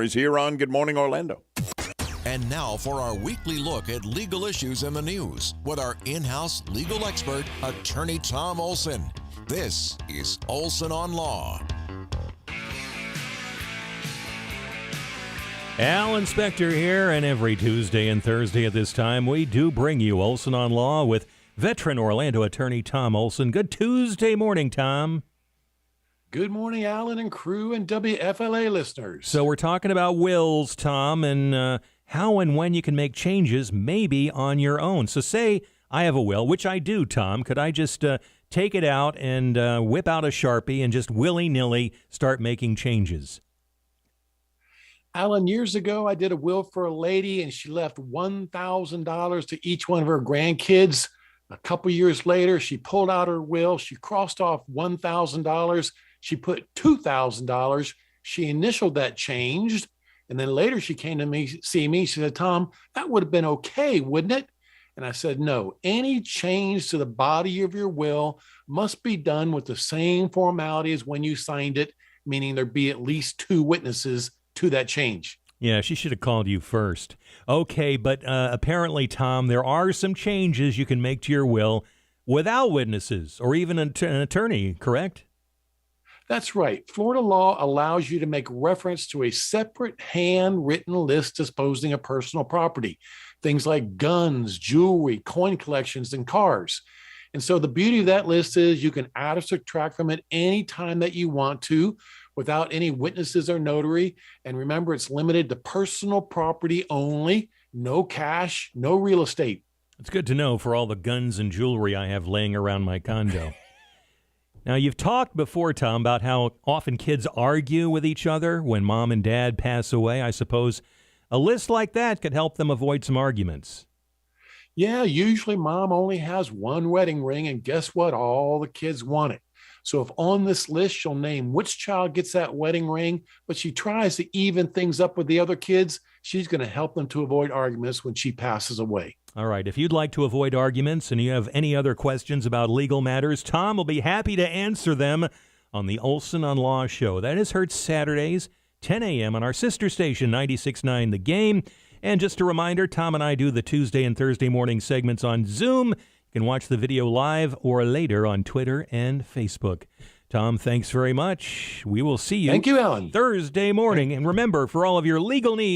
is here on Good Morning Orlando. And now for our weekly look at legal issues in the news with our in-house legal expert, Attorney Tom Olson. This is Olson on Law. Al Inspector here, and every Tuesday and Thursday at this time, we do bring you Olson on Law with veteran Orlando attorney Tom Olson. Good Tuesday morning, Tom. Good morning, Alan and crew and WFLA listeners. So we're talking about wills, Tom, and how and when you can make changes maybe on your own. So say I have a will, which I do, Tom. Could I just take it out and whip out a Sharpie and just willy-nilly start making changes? Alan, years ago, I did a will for a lady, and she left $1,000 to each one of her grandkids. A couple years later, she pulled out her will. She crossed off $1,000. She put $2,000. She initialed that changed. And then later she came to see me. She said, Tom, that would have been okay, wouldn't it? And I said, no, any change to the body of your will must be done with the same formality as when you signed it, meaning there be at least two witnesses to that change. Yeah, she should have called you first. Okay, but apparently, Tom, there are some changes you can make to your will without witnesses or even an attorney, correct? That's right. Florida law allows you to make reference to a separate handwritten list disposing of personal property, things like guns, jewelry, coin collections, and cars. And so the beauty of that list is you can add or subtract from it any time that you want to without any witnesses or notary. And remember, it's limited to personal property only, no cash, no real estate. It's good to know for all the guns and jewelry I have laying around my condo. Now, you've talked before, Tom, about how often kids argue with each other when mom and dad pass away. I suppose a list like that could help them avoid some arguments. Yeah, usually mom only has one wedding ring, and guess what? All the kids want it. So if on this list, she'll name which child gets that wedding ring, but she tries to even things up with the other kids, she's going to help them to avoid arguments when she passes away. All right. If you'd like to avoid arguments and you have any other questions about legal matters, Tom will be happy to answer them on the Olson on Law show. That is heard Saturdays, 10 a.m. on our sister station, 96.9 The Game. And just a reminder, Tom and I do the Tuesday and Thursday morning segments on Zoom. You can watch the video live or later on Twitter and Facebook. Tom, thanks very much. We will see you. Thank you, Alan. Thursday morning. And remember, for all of your legal needs,